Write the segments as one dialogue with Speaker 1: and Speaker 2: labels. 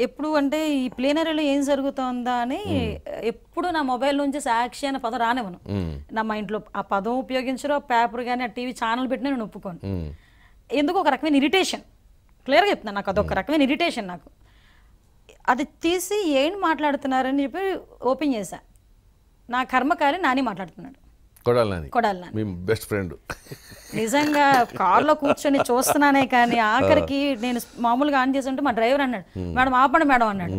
Speaker 1: ఎప్పుడు అంటే ఈ ప్లేనరీలో ఏం జరుగుతుందా అని ఎప్పుడు నా మొబైల్ నుంచి సాక్షి అనే పదం రానివ్వను. నా మా ఇంట్లో ఆ పదం ఉపయోగించరు, ఆ పేపర్ కానీ ఆ టీవీ ఛానల్ పెట్టినా నేను ఒప్పుకోను. ఎందుకు ఒక రకమైన ఇరిటేషన్, క్లియర్గా చెప్తున్నాను, నాకు అదొక రకమైన ఇరిటేషన్. నాకు అది తీసి ఏం మాట్లాడుతున్నారని చెప్పి ఓపెన్ చేశా. నా కర్మకాలి నాని మాట్లాడుతున్నాడు, కొడాలి నాని,
Speaker 2: బెస్ట్ ఫ్రెండ్.
Speaker 1: నిజంగా కార్లో కూర్చొని చూస్తున్నానే కానీ ఆఖరికి నేను మామూలుగా ఆన్ చేస్తుంటే మా డ్రైవర్ అన్నాడు, మేడం ఆపండి మేడం అన్నాడు.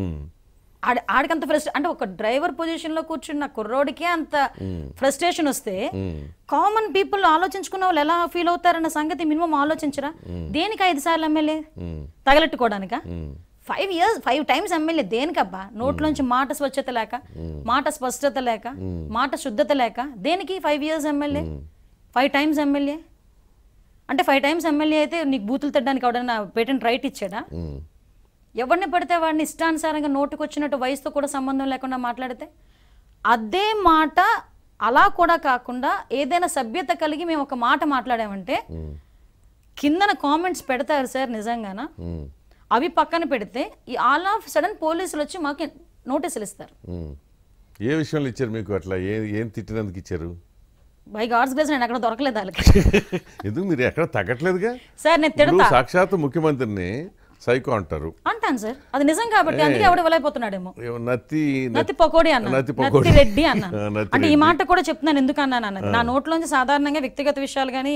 Speaker 1: ఆడికంత ఫ్రస్ట్రేషన్, అంటే ఒక డ్రైవర్ పొజిషన్ లో కూర్చున్న కుర్రోడికే అంత ఫ్రస్ట్రేషన్ వస్తే కామన్ పీపుల్ ఆలోచించుకున్న వాళ్ళు ఎలా ఫీల్ అవుతారన్న సంగతి మినిమం ఆలోచించరా? దేనికి 5 సార్లు ఎమ్మెల్యే తగలెట్టుకోవడానిక? 5 టైమ్స్ ఎమ్మెల్యే దేనికబ్బా? నోట్లోంచి మాట స్వచ్ఛత లేక, మాట స్పష్టత లేక, మాట శుద్ధత లేక, దేనికి 5 years ఎమ్మెల్యే, 5 times ఎమ్మెల్యే? అంటే 5 times ఎమ్మెల్యే అయితే నీకు బూతులు తిట్టడానికి ఎవడన్నా పేటెంట్ రైట్ ఇచ్చాడా? ఎవరిని పడితే వాడిని ఇష్టానుసారంగా నోటుకు వచ్చినట్టు వయసుతో కూడా సంబంధం లేకుండా మాట్లాడితే, అదే మాట అలా కూడా కాకుండా ఏదైనా సభ్యత కలిగి మేము ఒక మాట మాట్లాడామంటే కిందన కామెంట్స్ పెడతారు సార్ నిజంగానా. అవి పక్కన పెడితే ఈ ఆల్ ఆఫ్ సడన్ పోలీసులు వచ్చి మాకు నోటీసులు ఇస్తారు.
Speaker 2: ఏ విషయంలో ఇచ్చారు మీకు? అట్లా ఏం తిట్టినందుకు ఇచ్చారు?
Speaker 1: బై గాడ్స్ గ్రేస్ నేను అక్కడ దొరకలేదు వాళ్ళకి.
Speaker 2: ఎందుకు మీరు ఎక్కడ తగ్గట్లేదుగా
Speaker 1: సార్? నేను తిడతా,
Speaker 2: సాక్షాత్ ముఖ్యమంత్రిని సైకో అంటారు.
Speaker 1: అంటాను సార్, అది నిజం కాబట్టి అందుకే ఎవడు వెళ్ళైపోతున్నాడేమో.
Speaker 2: నత్తి
Speaker 1: పకోడి అన్న, నత్తి రెడ్డి అన్న. అంటే ఈ మాట కూడా చెప్తున్నాను ఎందుకు అన్నాను అన్నది, నా నోట్లోంచి సాధారణంగా వ్యక్తిగత విషయాలు కానీ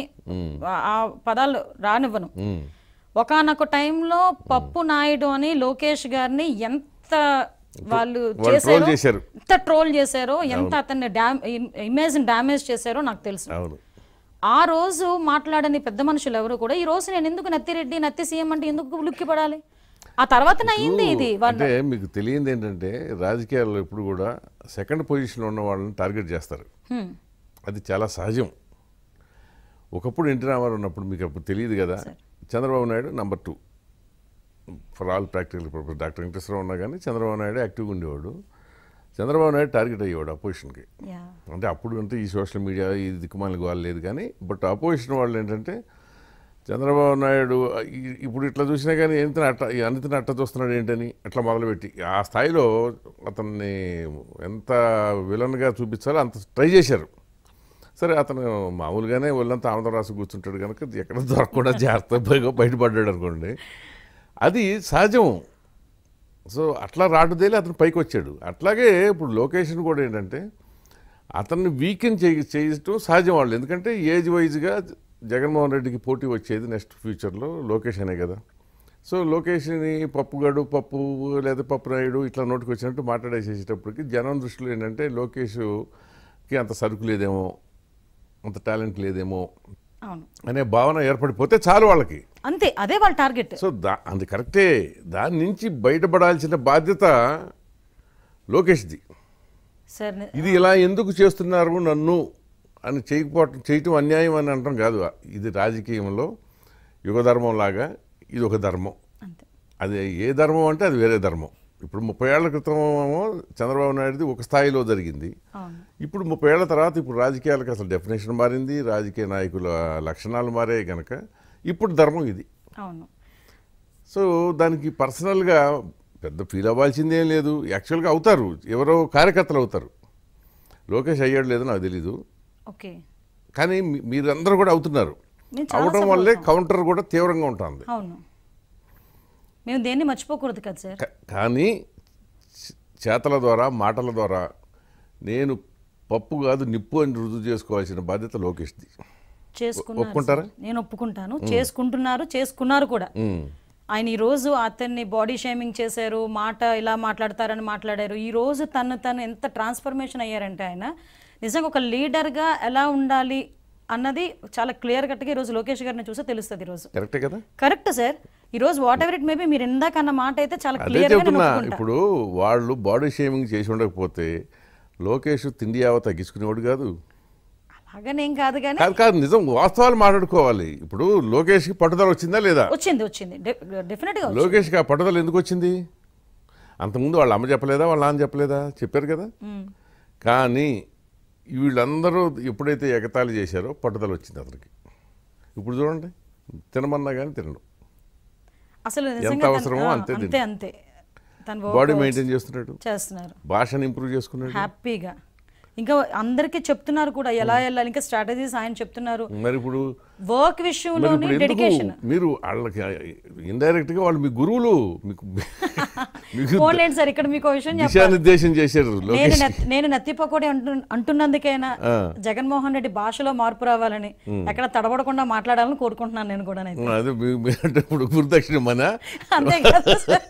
Speaker 1: ఆ పదాలు రానివ్వను. ఒకానొక టైంలో పప్పు నాయుడు అని లోకేష్ గారిని ఎంత వాళ్ళు చేశారు, ఎంత ట్రోల్ చేశారో, ఎంత అతన్ని ఇమేజ్ డ్యామేజ్ చేశారో నాకు తెలుసు. ఆ రోజు మాట్లాడని పెద్ద మనుషులు ఎవరు కూడా ఈ రోజు నేను ఎందుకు నత్తిరెడ్డి నత్తి సీఎం అంటే ఎందుకు లుక్కి పడాలి? ఆ తర్వాత అయింది ఇది.
Speaker 2: అంటే మీకు తెలియంది ఏంటంటే రాజకీయాల్లో ఎప్పుడు కూడా సెకండ్ పొజిషన్లో ఉన్న వాళ్ళని టార్గెట్ చేస్తారు. అది చాలా సహజం. ఒకప్పుడు ఎన్టీ రామారావు ఉన్నప్పుడు మీకు అప్పుడు తెలియదు కదా, Chandrababu Naidu number 2 for all practical purpose. Doctor Venkateswara Rao ఉన్నా కానీ చంద్రబాబు నాయుడు యాక్టివ్గా ఉండేవాడు. చంద్రబాబు నాయుడు టార్గెట్ అయ్యేవాడు అపోజిషన్కి. అంటే అప్పుడు అంటే ఈ సోషల్ మీడియా ఈ దిక్కుమాలిన వాళ్ళు లేదు కానీ, బట్ అపోజిషన్ వాళ్ళు ఏంటంటే చంద్రబాబు నాయుడు ఇప్పుడు ఇట్లా చూసినా కానీ అనితని అట్ట చూస్తున్నాడు ఏంటని అట్లా మొదలుపెట్టి ఆ స్థాయిలో అతన్ని ఎంత విలన్గా చూపించాలో అంత ట్రై చేశారు. సరే, అతను మామూలుగానే ఒళ్ళంతా ఆనందం రాసి కూర్చుంటాడు కనుక ఎక్కడ దొరకకుండా జాగ్రత్తగా బయటపడ్డాడు అనుకోండి, అది సహజం. సో అట్లా రాటుదేలి అతను పైకి వచ్చాడు. అట్లాగే ఇప్పుడు లొకేషన్ కూడా ఏంటంటే అతన్ని వీకెన్ చేయటం సహజం వాళ్ళు. ఎందుకంటే ఏజ్ వైజ్గా జగన్మోహన్ రెడ్డికి పోటీ వచ్చేది నెక్స్ట్ ఫ్యూచర్లో లోకేష్ అనే కదా. సో లోకేష్ని పప్పు లేదా పప్పు నాయుడు ఇట్లా నోటికి వచ్చినట్టు మాట్లాడేసేసేటప్పటికి జనం దృష్టిలో ఏంటంటే లోకేష్కి అంత సరుకు లేదేమో, అంత టాలెంట్ లేదేమో అనే భావన ఏర్పడిపోతే చాలు వాళ్ళకి,
Speaker 1: అంతే. అదే వాళ్ళ టార్గెట్. సో
Speaker 2: అది కరెక్టే. దాని నుంచి బయటపడాల్సిన బాధ్యత లోకేష్ది. ఇది ఇలా ఎందుకు చేస్తున్నారు నన్ను అని చేయటం అన్యాయం అని అనడం కాదు. ఇది రాజకీయంలో యుగధర్మం లాగా ఇది ఒక ధర్మం. అది ఏ ధర్మం అంటే అది వేరే ధర్మం. ఇప్పుడు 30 ఏళ్ల క్రితం చంద్రబాబు నాయుడుది ఒక స్థాయిలో జరిగింది. ఇప్పుడు 30 ఏళ్ల తర్వాత ఇప్పుడు రాజకీయాలకు అసలు డెఫినేషన్ మారింది, రాజకీయ నాయకుల లక్షణాలు మారాయి కనుక ఇప్పుడు ధర్మం ఇది. సో దానికి పర్సనల్గా పెద్ద ఫీల్ అవ్వాల్సిందేం లేదు. యాక్చువల్గా అవుతారు, ఎవరో కార్యకర్తలు అవుతారు. లోకేష్ అయ్యాడు లేదో నాకు తెలీదు, కానీ మీరందరూ కూడా అవుతున్నారు. అవడం వల్లే కౌంటర్ కూడా తీవ్రంగా ఉంటుంది.
Speaker 1: మేము దేన్ని మర్చిపోకూడదు కదా సార్.
Speaker 2: కానీ చేతల ద్వారా మాటల ద్వారా నేను పప్పు కాదు నిప్పు అని రుజువు చేసుకోవాల్సిన బాధ్యత లోకేష్ది. ఒప్పుకుంటారా?
Speaker 1: నేను ఒప్పుకుంటాను. చేసుకున్నారు కూడా. ఆయన ఈ రోజు అతన్ని బాడీ షేమింగ్ చేశారు, మాట ఇలా మాట్లాడతారని మాట్లాడారు. ఈ రోజు తను ఎంత ట్రాన్స్ఫర్మేషన్ అయ్యారంటే ఆయన నిజంగా ఒక లీడర్గా ఎలా ఉండాలి అన్నది చాలా క్లియర్ కట్గా ఈరోజు లోకేష్ గారిని చూస్తే తెలుస్తుంది. ఈరోజు
Speaker 2: కరెక్టే కదా?
Speaker 1: Correct sir. ఈరోజు వాట్ ఎవర్ ఇట్ మేబీ మీరు ఇందాక అన్న మాట అయితే చాలా క్లియర్గా చెప్తున్నా.
Speaker 2: ఇప్పుడు వాళ్ళు బాడీ షేమింగ్ చేసి ఉండకపోతే లోకేష్ తిండి యావ తగ్గించుకునేవాడు కాదు.
Speaker 1: అలాగనేం కాదు కానీ
Speaker 2: కాదు, నిజం వాస్తవాలు మాట్లాడుకోవాలి. ఇప్పుడు లోకేష్కి పట్టుదల వచ్చిందా లేదా?
Speaker 1: వచ్చింది డెఫినెట్గా.
Speaker 2: లోకేష్కి ఆ పట్టుదల ఎందుకు వచ్చింది? అంతకుముందు వాళ్ళ అమ్మ చెప్పలేదా, వాళ్ళ నాన్న చెప్పలేదా? చెప్పారు కదా. కానీ వీళ్ళందరూ ఎప్పుడైతే ఎగతాళి చేశారో పట్టుదల వచ్చింది అతనికి. ఇప్పుడు చూడండి, తినమన్నా కానీ తినడు.
Speaker 1: అసలు
Speaker 2: ఎంత
Speaker 1: నిజంగా
Speaker 2: అవసరమో అంతే
Speaker 1: అంతే అంతే తన
Speaker 2: బాడీ మెయింటైన్ చేస్తున్నాడు,
Speaker 1: చేస్తున్నారు
Speaker 2: భాషను ఇంప్రూవ్ చేసుకున్నాడు.
Speaker 1: హ్యాపీగా. ఇంకా అందరికీ చెప్తున్నారు కూడా ఎలా వెళ్ళాలి, ఇంకా స్ట్రాటజీస్ ఆయన చెప్తున్నారు.
Speaker 2: మరి ఇప్పుడు
Speaker 1: వర్క్ విషయంలోని డెడికేషన్.
Speaker 2: మీరు వాళ్ళకి ఇండైరెక్ట్ గా వాళ్ళు మీ గురువులు, మీకు
Speaker 1: పోలేండి సార్, ఇక్కడ మీకు విషయం చెప్పాలి.
Speaker 2: దిశానిర్దేశం చేశారు.
Speaker 1: నేను నెత్తిపోకూడే అంటున్నందుకైనా జగన్మోహన్ రెడ్డి భాషలో మార్పు రావాలని, ఎక్కడ తడబడకుండా మాట్లాడాలని కోరుకుంటున్నాను నేను కూడా.
Speaker 2: అదే ఇప్పుడు గురుదక్షిణ మన
Speaker 1: అంతే కదా సార్.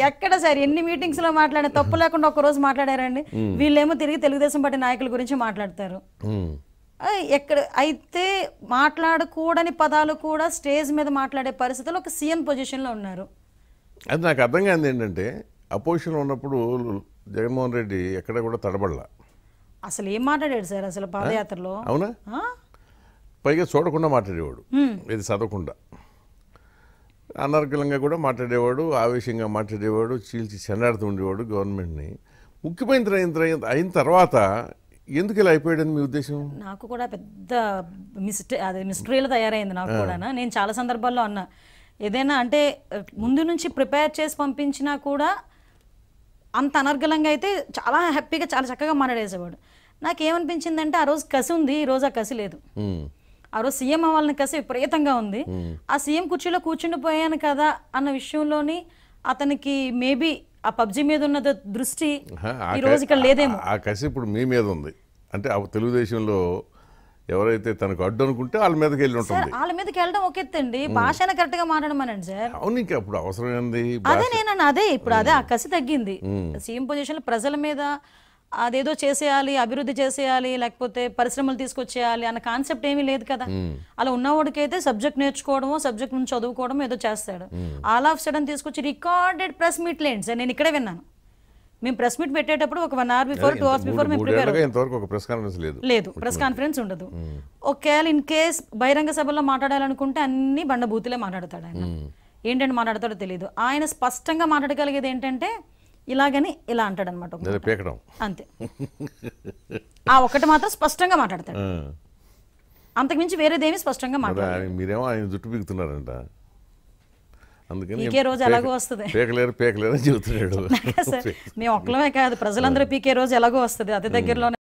Speaker 1: ఎక్కడ సార్ ఎన్ని మీటింగ్స్ లో మాట్లాడే తప్పు లేకుండా ఒక రోజు మాట్లాడారండి. వీళ్ళేమో తిరిగి తెలుగుదేశం పార్టీ నాయకుల గురించి మాట్లాడతారు. ఎక్కడ అయితే మాట్లాడకూడని పదాలు కూడా స్టేజ్ మీద మాట్లాడే పరిస్థితుల్లో ఒక సీఎం పొజిషన్లో ఉన్నారు.
Speaker 2: అది నాకు అర్థం కాదు ఏంటంటే, అపోజిషన్లో ఉన్నప్పుడు జగన్మోహన్ రెడ్డి ఎక్కడ కూడా తడబడలా.
Speaker 1: అసలు ఏం మాట్లాడాడు సార్ అసలు పాదయాత్రలో?
Speaker 2: అవునా? పైగా చూడకుండా మాట్లాడేవాడు, ఇది చదవకుండా అనర్గళంగా కూడా మాట్లాడేవాడు, ఆవేశంగా మాట్లాడేవాడు, చీల్చి చెండాడుతూ ఉండేవాడు గవర్నమెంట్ని. ముఖ్యమంత్రి అయిన తర్వాత ఎందుకు ఇలా అయిపోయాడని మీ ఉద్దేశం?
Speaker 1: నాకు కూడా పెద్ద మిస్టరీలో తయారైంది నాకు కూడా. నేను చాలా సందర్భాల్లో అన్నా, ఏదైనా అంటే ముందు నుంచి ప్రిపేర్ చేసి పంపించినా కూడా అంత అనర్గళంగా అయితే చాలా హ్యాపీగా చాలా చక్కగా మాట్లాడేసేవాడు. నాకేమనిపించిందంటే ఆ రోజు కసి ఉంది, ఈ రోజు ఆ కసి లేదు. ఆ రోజు సీఎం అవ్వాలని కసి విపరీతంగా ఉంది. ఆ సీఎం కుర్చీలో కూర్చుండిపోయాను కదా అన్న విషయంలోని అతనికి మేబీ ఆ పబ్జీ మీద ఉన్న దృష్టి ఈ రోజు ఇక్కడ లేదేమో.
Speaker 2: ఆ కసి ఇప్పుడు మీ మీద ఉంది అంటే, తెలుగుదేశంలో ఎవరైతే తనకు అడ్డు అనుకుంటే వాళ్ళ మీదకి వెళ్ళి ఉంటుంది.
Speaker 1: వాళ్ళ మీదకి వెళ్ళడం ఒక ఎత్తండి, భాషను కరెక్ట్ గా మాట్లాడమనండి సార్.
Speaker 2: అవును, ఇంకా అప్పుడు అవసరం ఏంది?
Speaker 1: అదే నేను అదే ఇప్పుడు అదే ఆ కసి తగ్గింది. సీఎం పొజిషన్ లో ప్రజల మీద అదేదో చేసేయాలి, అభివృద్ధి చేసేయాలి, లేకపోతే పరిశ్రమలు తీసుకొచ్చేయాలి అన్న కాన్సెప్ట్ ఏమీ లేదు కదా. అలా ఉన్నవాడికైతే సబ్జెక్ట్ నేర్చుకోవడమో సబ్జెక్ట్ నుంచి చదువుకోవడమో ఏదో చేస్తాడు. ఆల్ ఆఫ్ సడన్ తీసుకొచ్చి రికార్డెడ్ ప్రెస్ మీట్ లేండి సార్. నేను ఇక్కడే విన్నాను, మేము ప్రెస్ మీట్ పెట్టేటప్పుడు ఒక 1 hour బిఫోర్ 2 hours బిఫోర్ మేము ప్రిపేర్
Speaker 2: ప్రెస్ కాన్ఫరెన్స్
Speaker 1: లేదు, ప్రెస్ కాన్ఫరెన్స్ ఉండదు. ఒకవేళ ఇన్ కేస్ బహిరంగ సభలో మాట్లాడాలనుకుంటే అన్ని బండబూతులే మాట్లాడతాడు ఆయన. ఏంటంటే మాట్లాడతాడో తెలియదు. ఆయన స్పష్టంగా మాట్లాడగలిగేది ఏంటంటే ఇలాగని ఇలా అంటాడు అనమాట, అంతే. ఆ ఒక్కటి మాత్రం స్పష్టంగా మాట్లాడతాడు, అంతకుమించి వేరేదేమి స్పష్టంగా మాట్లాడతాడు.
Speaker 2: మీరేమో ఆయన జుట్టు పీకుతున్నారంట, అందుకని
Speaker 1: పీకే రోజు ఎలాగో వస్తుంది.
Speaker 2: పేకలేరు అని చెబుతున్నాడు.
Speaker 1: మేము ఒక్కలమే కాదు, ప్రజలందరూ పీకే రోజు ఎలాగో వస్తుంది అతి దగ్గరలోనే.